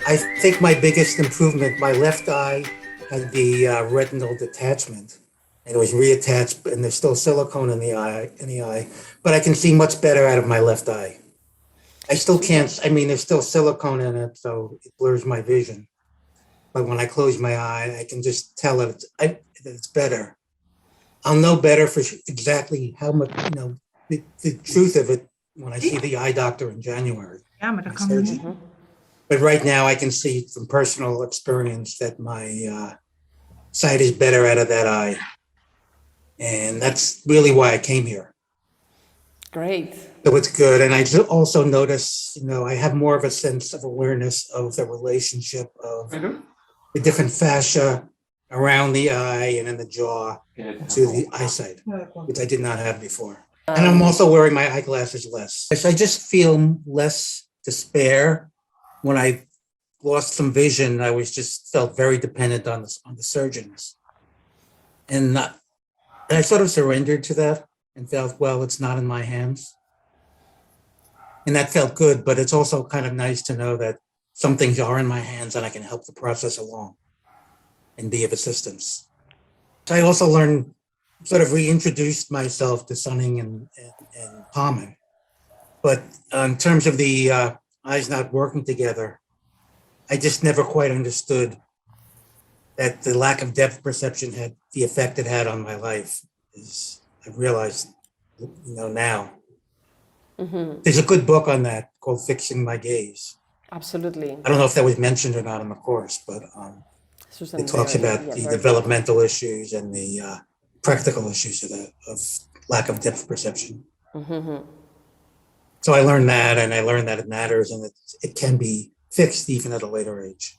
I think my biggest improvement, my left eye had the retinal detachment, and it was reattached, and there's still silicone in the eye, but I can see much better out of my left eye. I still Super. can't. I mean, there's still silicone in it, so it blurs my vision. But when I close my eye, I can just tell that it's better. I'll know better for exactly how much, the truth of it when I see the eye doctor in January, Ja, maar dat my kan surgeon. niet. But right now, I can see from personal experience that my sight is better out of that eye. And that's really why I came here. Great. So it's good. And I also notice, I have more of a sense of awareness of the relationship of the different fascia around the eye and in the jaw to the eyesight, which I did not have before. And I'm also wearing my eyeglasses less. I just feel less despair. When I lost some vision, I just felt very dependent on the surgeons. And I sort of surrendered to that and felt, well, it's not in my hands. And that felt good, but it's also kind of nice to know that some things are in my hands and I can help the process along and be of assistance. I also sort of reintroduced myself to sunning and palming. But in terms of the eyes not working together, I just never quite understood that the lack of depth perception had the effect it had on my life. I realized, now. There's a good book on that called Fixing My Gaze. Absolutely. I don't know if that was mentioned or not in the course, but it talks about the developmental issues and the practical issues of lack of depth perception. So I learned that, and I learned that it matters, and it can be fixed even at a later age.